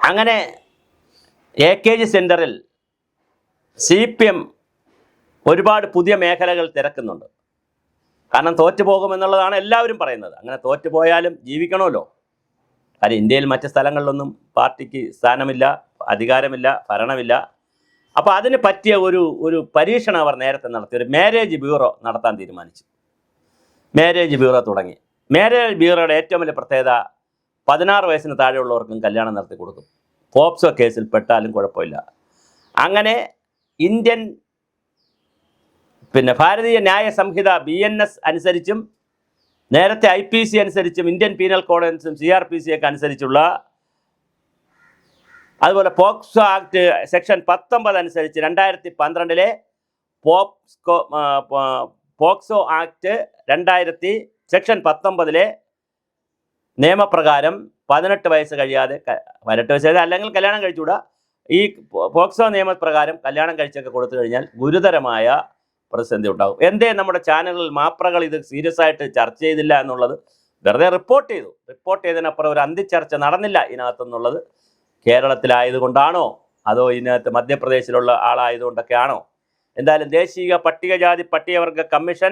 അങ്ങനെ AKG സെൻറ്ററിൽ CPM ഒരുപാട് പുതിയ മേഖലകൾ തിരക്കുന്നുണ്ട്. കാരണം തോറ്റുപോകുമെന്നുള്ളതാണ് എല്ലാവരും പറയുന്നത്. അങ്ങനെ തോറ്റുപോയാലും ജീവിക്കണമല്ലോ. കാര്യം ഇന്ത്യയിൽ മറ്റ് സ്ഥലങ്ങളിലൊന്നും പാർട്ടിക്ക് സ്ഥാനമില്ല, അധികാരമില്ല, ഭരണമില്ല. അപ്പോൾ അതിന് പറ്റിയ ഒരു പരീക്ഷണം അവർ നേരത്തെ നടത്തി. ഒരു മാരേജ് ബ്യൂറോ നടത്താൻ തീരുമാനിച്ചു. മാരേജ് ബ്യൂറോ തുടങ്ങി. മാരേജ് ബ്യൂറോയുടെ ഏറ്റവും വലിയ പ്രത്യേകത 16 വയസ്സിന് താഴെയുള്ളവർക്കും കല്യാണം നടത്തി കൊടുക്കും. പോക്സോ കേസിൽ പെട്ടാലും കുഴപ്പമില്ല. അങ്ങനെ ഇന്ത്യൻ ഭാരതീയ ന്യായ സംഹിത BNS അനുസരിച്ചും നേരത്തെ IPC അനുസരിച്ചും ഇന്ത്യൻ പീനൽ കോഡ് അനുസരിച്ചും CRPC ഒക്കെ അനുസരിച്ചുള്ള, അതുപോലെ പോക്സോ ആക്ട് സെക്ഷൻ 19 അനുസരിച്ച് 2012 പോക്സോ ആക്ട് 2000 സെക്ഷൻ 19 നിയമപ്രകാരം 18 വയസ്സ് കഴിയാതെ 18 വയസ്സ് അല്ലെങ്കിൽ കല്യാണം കഴിച്ചുകൂടാ. ഈ പോക്സോ നിയമപ്രകാരം കല്യാണം കഴിച്ചൊക്കെ കൊടുത്തു കഴിഞ്ഞാൽ ഗുരുതരമായ പ്രതിസന്ധി ഉണ്ടാകും. എന്തേ നമ്മുടെ ചാനലുകളിൽ മാപ്രകൾ ഇത് സീരിയസ് ആയിട്ട് ചർച്ച ചെയ്തില്ല എന്നുള്ളത് വെറുതെ റിപ്പോർട്ട് ചെയ്തതിനപ്പുറം ഒരു അന്തിച്ചർച്ച നടന്നില്ല ഇതിനകത്തെന്നുള്ളത് കേരളത്തിലായതുകൊണ്ടാണോ അതോ ഇതിനകത്ത് മധ്യപ്രദേശിലുള്ള ആളായതുകൊണ്ടൊക്കെയാണോ? എന്തായാലും ദേശീയ പട്ടികജാതി പട്ടികവർഗ കമ്മീഷൻ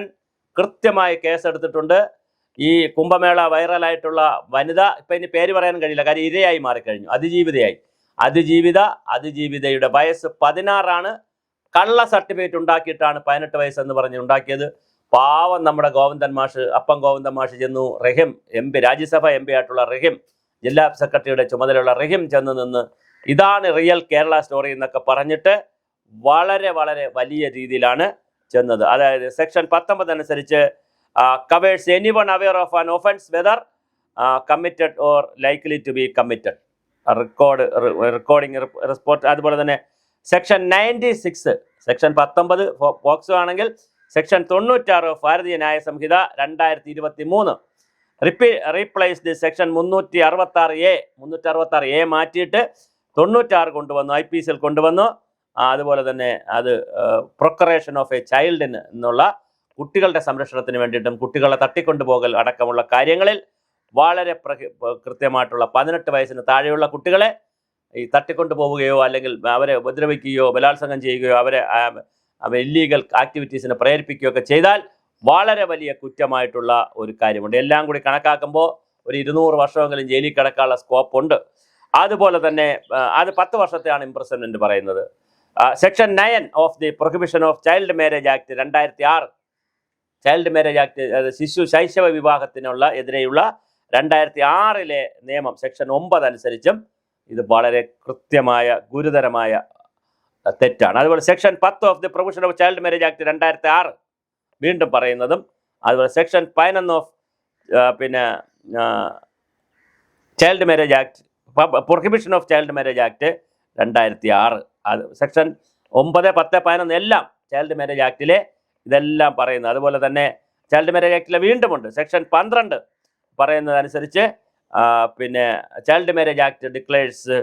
കൃത്യമായി കേസെടുത്തിട്ടുണ്ട്. ഈ കുംഭമേള വൈറലായിട്ടുള്ള വനിത, ഇപ്പം ഇനി പേര് പറയാൻ കഴിയില്ല, കാര്യം ഇരയായി മാറിക്കഴിഞ്ഞു, അതിജീവിതയായി. അതിജീവിതയുടെ വയസ്സ് 16 കള്ള സർട്ടിഫിക്കറ്റ് ഉണ്ടാക്കിയിട്ടാണ് 18 വയസ്സെന്ന് പറഞ്ഞ് ഉണ്ടാക്കിയത്. പാവം നമ്മുടെ ഗോവിന്ദൻ മാഷ്, അപ്പം ഗോവിന്ദൻ മാഷ് ചെന്നു, റഹീം MP, രാജ്യസഭ MP ആയിട്ടുള്ള റഹീം, ജില്ലാ സെക്രട്ടറിയുടെ ചുമതലയുള്ള റഹീം ചെന്ന് നിന്ന് ഇതാണ് റിയൽ കേരള സ്റ്റോറി എന്നൊക്കെ പറഞ്ഞിട്ട് വളരെ വളരെ വലിയ രീതിയിലാണ് ചെന്നത്. അതായത് സെക്ഷൻ 19 അനുസരിച്ച് covers anyone aware of an offence whether committed or likely to be committed, recording report. അതുപോലെ തന്നെ സെക്ഷൻ 96, സെക്ഷൻ 19 പോക്സോ ആണെങ്കിൽ സെക്ഷൻ 96 ഭാരതീയ ന്യായ സംഹിത 2023 റീപ്ലേസ്ഡ് സെക്ഷൻ 366A മാറ്റിയിട്ട് 96 കൊണ്ടുവന്നു, IPCയിൽ കൊണ്ടുവന്നു. അതുപോലെ തന്നെ അത് പ്രൊക്കറേഷൻ ഓഫ് എ ചൈൽഡിന് എന്നുള്ള കുട്ടികളുടെ സംരക്ഷണത്തിന് വേണ്ടിയിട്ടും കുട്ടികളെ തട്ടിക്കൊണ്ടുപോകൽ അടക്കമുള്ള കാര്യങ്ങളിൽ വളരെ കൃത്യമായിട്ടുള്ള 18 വയസ്സിന് താഴെയുള്ള കുട്ടികളെ ഈ തട്ടിക്കൊണ്ടുപോവുകയോ അല്ലെങ്കിൽ അവരെ ഉപദ്രവിക്കുകയോ ബലാത്സംഗം ചെയ്യുകയോ അവരെ ഇല്ലീഗൽ ആക്ടിവിറ്റീസിനെ പ്രേരിപ്പിക്കുകയോ ഒക്കെ ചെയ്താൽ വളരെ വലിയ കുറ്റമായിട്ടുള്ള ഒരു കാര്യമുണ്ട്. എല്ലാം കൂടി കണക്കാക്കുമ്പോൾ ഒരു 200 വർഷമെങ്കിലും ജയിലിൽ കിടക്കാനുള്ള സ്കോപ്പ് ഉണ്ട്. അതുപോലെ തന്നെ അത് 10 വർഷത്തെയാണ് ഇംപ്രസൺമെൻറ്റ് പറയുന്നത്. Section 9 of the prohibition of child marriage act 2006, child marriage act, ശൈശവ വിവാഹത്തിനുള്ള എതിരെയുള്ള 2006 നിയമം സെക്ഷൻ 9 അനുസരിച്ചും ഇത് വളരെ കൃത്യമായ ഗുരുതരമായ തെറ്റാണ്. അതുപോലെ section 10 of the prohibition of child marriage act 2006 വീണ്ടും പറയുന്നതും, അതുപോലെ section 11 of child marriage act, prohibition of child marriage act 2006, അത് സെക്ഷൻ 9, 10, 11 എല്ലാം ചൈൽഡ് മാരേജ് ആക്ടിലെ ഇതെല്ലാം പറയുന്നത്. അതുപോലെ തന്നെ ചൈൽഡ് മാരേജ് ആക്ടിലെ വീണ്ടുമുണ്ട് സെക്ഷൻ 12 പറയുന്നതനുസരിച്ച് child marriage act declares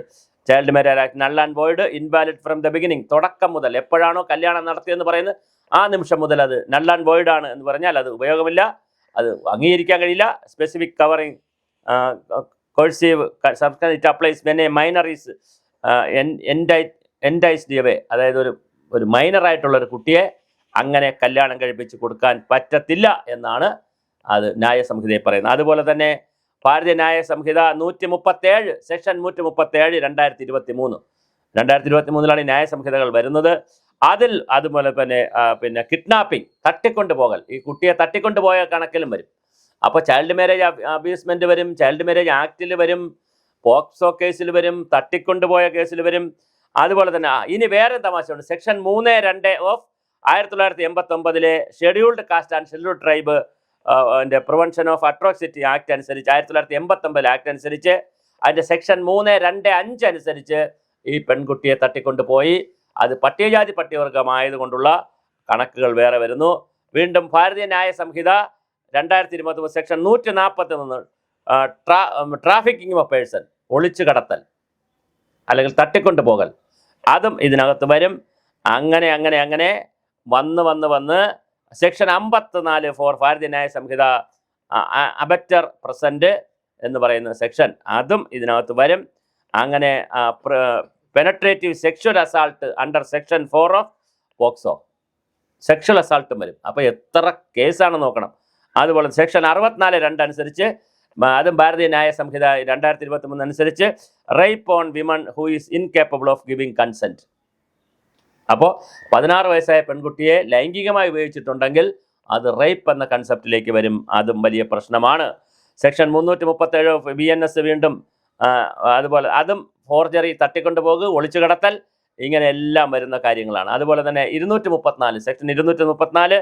child marriage act null and void invalid from the beginning. തുടക്കം മുതൽ എപ്പോഴാണോ കല്യാണം നടത്തിയെന്ന് പറയുന്നത് ആ നിമിഷം മുതൽ അത് നൾ ആൻഡ് വോയിഡ് ആണ് എന്ന് പറഞ്ഞാൽ അത് ഉപയോഗമില്ല, അത് അംഗീകരിക്കാൻ കഴിയില്ല. Specific covering coercive it applies when a minor is enticed away, അതായത് ഒരു മൈനറായിട്ടുള്ളൊരു കുട്ടിയെ അങ്ങനെ കല്യാണം കഴിപ്പിച്ച് കൊടുക്കാൻ പറ്റത്തില്ല എന്നാണ് അത് ന്യായസംഹിതയെ പറയുന്നത്. അതുപോലെ തന്നെ ഭാരതീയ ന്യായ സംഹിത 137 സെക്ഷൻ 137 2023 ന്യായസംഹിതകൾ വരുന്നത്. അതിൽ അതുപോലെ തന്നെ കിഡ്നാപ്പിംഗ്, തട്ടിക്കൊണ്ടുപോകൽ, ഈ കുട്ടിയെ തട്ടിക്കൊണ്ടുപോയ കണക്കിലും വരും. അപ്പോൾ ചൈൽഡ് മാരേജ് അബ്യൂസ്മെൻറ്റ് വരും, ചൈൽഡ് മാരേജ് ആക്ടിൽ വരും, പോക്സോ കേസിൽ വരും, തട്ടിക്കൊണ്ടുപോയ കേസിൽ വരും. അതുപോലെ തന്നെ ഇനി വേറെ തമാശയുണ്ട്. Section 32 of 1989 scheduled caste and scheduled tribe prevention of atrocity act അനുസരിച്ച് 1989 ആക്ട് അനുസരിച്ച് അതിൻ്റെ സെക്ഷൻ 325 അനുസരിച്ച് ഈ പെൺകുട്ടിയെ തട്ടിക്കൊണ്ടുപോയി. അത് പട്ടികജാതി പട്ടികവർഗമായതുകൊണ്ടുള്ള കണക്കുകൾ വേറെ വരുന്നു. വീണ്ടും ഭാരതീയ ന്യായ സംഹിത 2023 സെക്ഷൻ 141 ട്രാഫിക്കിംഗ് ഓഫ് പേഴ്സൺ, ഒളിച്ചു കടത്തൽ അല്ലെങ്കിൽ തട്ടിക്കൊണ്ടുപോകൽ, അതും ഇതിനകത്ത് വരും. അങ്ങനെ അങ്ങനെ അങ്ങനെ വന്ന് സെക്ഷൻ 54 ഫോർ ഭാരതീയ ന്യായ സംഹിത അബറ്റർ പ്രസൻറ്റ് എന്ന് പറയുന്ന സെക്ഷൻ, അതും ഇതിനകത്ത് വരും. അങ്ങനെ penetrative sexual assault under section 4 of POCSO, sexual അസാൾട്ടും വരും. അപ്പോൾ എത്ര കേസാണ് നോക്കണം. അതുപോലെ സെക്ഷൻ 64(2) അനുസരിച്ച്, അതും ഭാരതീയ ന്യായ സംഹിത 2023 അനുസരിച്ച്, rape on women who is incapable of giving consent. അപ്പോൾ 16 വയസ്സായ പെൺകുട്ടിയെ ലൈംഗികമായി ഉപയോഗിച്ചിട്ടുണ്ടെങ്കിൽ അത് റേപ്പ് എന്ന കൺസെപ്റ്റിലേക്ക് വരും. അതും വലിയ പ്രശ്നമാണ്. സെക്ഷൻ 337 ഓഫ് BNS വീണ്ടും അതുപോലെ അതും ഫോർജറി, തട്ടിക്കൊണ്ടുപോകുക, ഒളിച്ചു കടത്തൽ, ഇങ്ങനെ എല്ലാം വരുന്ന കാര്യങ്ങളാണ്. അതുപോലെ തന്നെ 234 സെക്ഷൻ 234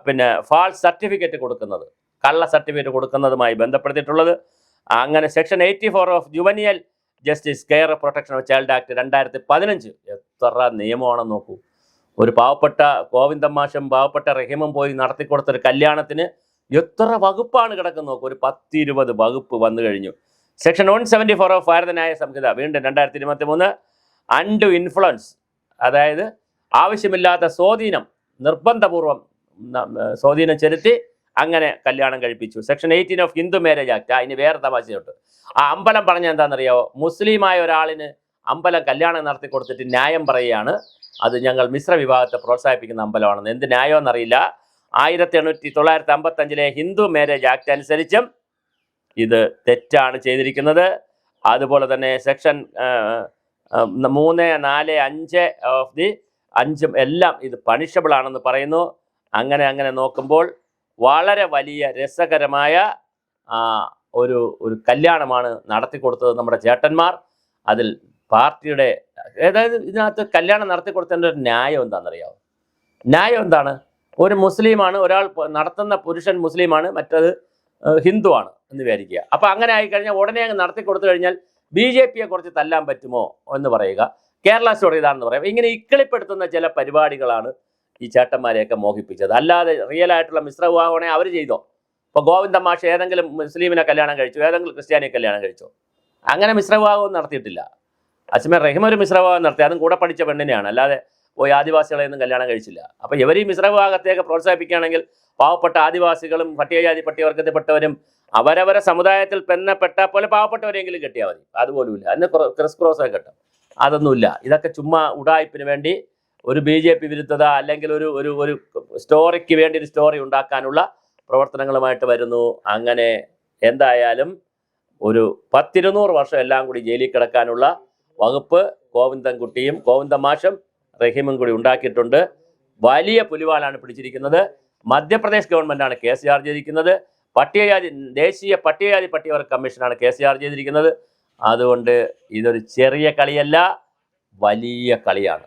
പിന്നെ ഫാൾസ് സർട്ടിഫിക്കറ്റ് കൊടുക്കുന്നത്, കള്ള സർട്ടിഫിക്കറ്റ് കൊടുക്കുന്നതുമായി ബന്ധപ്പെടുത്തിയിട്ടുള്ളത്. അങ്ങനെ section 84 of juvenile justice care protection of child act 2015, എത്ര നിയമമാണെന്ന് നോക്കൂ. ഒരു പാവപ്പെട്ട ഗോവിന്ദൻ മാഷും പാവപ്പെട്ട റഹീമും പോയി നടത്തിക്കൊടുത്തൊരു കല്യാണത്തിന് എത്ര വകുപ്പാണ് കിടക്കുന്നത് നോക്കൂ. ഒരു 10-20 വകുപ്പ് വന്നു കഴിഞ്ഞു. സെക്ഷൻ 174 ഓഫ് ഭാരത ന്യായ സംഹിത വീണ്ടും 2023, അൺഡു ഇൻഫ്ലുവൻസ്, അതായത് ആവശ്യമില്ലാത്ത സ്വാധീനം, നിർബന്ധപൂർവം സ്വാധീനം ചെലുത്തി അങ്ങനെ കല്യാണം കഴിപ്പിച്ചു. Section 18 of Hindu marriage act. അതിന് വേറെ തമാശയുണ്ട്. ആ അമ്പലം പറഞ്ഞ എന്താണെന്നറിയാവോ? മുസ്ലിമായ ഒരാളിന് അമ്പലം കല്യാണം നടത്തി കൊടുത്തിട്ട് ന്യായം പറയുകയാണ്, അത് ഞങ്ങൾ മിശ്ര വിഭാഗത്തെ പ്രോത്സാഹിപ്പിക്കുന്ന അമ്പലമാണെന്ന്. എന്ത് ന്യായമെന്നറിയില്ല. 1955 ഹിന്ദു മാരേജ് ആക്ട് അനുസരിച്ചും ഇത് തെറ്റാണ് ചെയ്തിരിക്കുന്നത്. അതുപോലെ തന്നെ സെക്ഷൻ 3, 4, 5 ഓഫ് ദി 5 എല്ലാം ഇത് പണിഷബിൾ ആണെന്ന് പറയുന്നു. അങ്ങനെ നോക്കുമ്പോൾ വളരെ വലിയ രസകരമായ ഒരു കല്യാണമാണ് നടത്തിക്കൊടുത്തത് നമ്മുടെ ചേട്ടന്മാർ. അതിൽ പാർട്ടിയുടെ, അതായത് ഇതിനകത്ത് കല്യാണം നടത്തിക്കൊടുത്തതിൻ്റെ ഒരു ന്യായം എന്താണെന്നറിയാമോ? ന്യായം എന്താണ്? ഒരു മുസ്ലിമാണ്, ഒരാൾ നടത്തുന്ന പുരുഷൻ മുസ്ലിമാണ്, മറ്റത് ഹിന്ദുവാണ് എന്ന് വിചാരിക്കുക. അപ്പോൾ അങ്ങനെ ആയിക്കഴിഞ്ഞാൽ ഉടനെ അങ്ങ് നടത്തി കൊടുത്തു കഴിഞ്ഞാൽ BJPയെ കുറച്ച് തല്ലാൻ പറ്റുമോ എന്ന് പറയുക, കേരള സ്റ്റോറി ഇതാണെന്ന് പറയുക. ഇങ്ങനെ ഇക്കിളിപ്പെടുത്തുന്ന ചില പരിപാടികളാണ് ഈ ചേട്ടന്മാരെയൊക്കെ മോഹിപ്പിച്ചത്. അല്ലാതെ റിയൽ ആയിട്ടുള്ള മിശ്ര വിവാഹമാണെങ്കിൽ അവർ ചെയ്തോ. ഇപ്പോൾ ഗോവിന്ദൻ മാഷ് ഏതെങ്കിലും മുസ്ലിമിനെ കല്യാണം കഴിച്ചോ, ഏതെങ്കിലും ക്രിസ്ത്യാനിയെ കല്യാണം കഴിച്ചോ? അങ്ങനെ മിശ്ര വിവാഹവും നടത്തിയിട്ടില്ല. അജ്മൽ റഹീം ഒരു മിശ്ര വിവാഹം നടത്തി, അതും കൂടെ പഠിച്ച പെണ്ണിനെയാണ്, അല്ലാതെ പോയി ആദിവാസികളെയൊന്നും കല്യാണം കഴിച്ചില്ല. അപ്പോൾ ഇവർ ഈ മിശ്ര വിവാഹത്തെയൊക്കെ പ്രോത്സാഹിപ്പിക്കുകയാണെങ്കിൽ പാവപ്പെട്ട ആദിവാസികളും പട്ടികജാതി പട്ടികവർഗത്തിൽപ്പെട്ടവരും അവരവരെ സമുദായത്തിൽ പെണ്ണപ്പെട്ട പോലെ പാവപ്പെട്ടവരെങ്കിലും കെട്ടിയാൽ മതി. അതുപോലുമില്ല. അതിന് ക്രിസ്ക്രോസൊക്കെ കെട്ടും. അതൊന്നുമില്ല. ഇതൊക്കെ ചുമ്മാ ഉടായ്പിന് വേണ്ടി ഒരു BJP വിരുദ്ധത അല്ലെങ്കിൽ ഒരു സ്റ്റോറിക്ക് വേണ്ടി ഒരു സ്റ്റോറി ഉണ്ടാക്കാനുള്ള പ്രവർത്തനങ്ങളുമായിട്ട് വരുന്നു. അങ്ങനെ എന്തായാലും ഒരു 10-200 വർഷം എല്ലാം കൂടി ജയിലിൽ കിടക്കാനുള്ള വകുപ്പ് ഗോവിന്ദൻകുട്ടിയും ഗോവിന്ദൻ മാഷും റഹീമും കൂടി ഉണ്ടാക്കിയിട്ടുണ്ട്. വലിയ പുലിവാലാണ് പിടിച്ചിരിക്കുന്നത്. മധ്യപ്രദേശ് ഗവൺമെൻറ്റാണ് കേസ് ചാർജ് ചെയ്തിരിക്കുന്നത്. ദേശീയ പട്ടികജാതി പട്ടികവർഗ കമ്മീഷനാണ് കേസ് ചാർജ് ചെയ്തിരിക്കുന്നത്. അതുകൊണ്ട് ഇതൊരു ചെറിയ കളിയല്ല, വലിയ കളിയാണ്.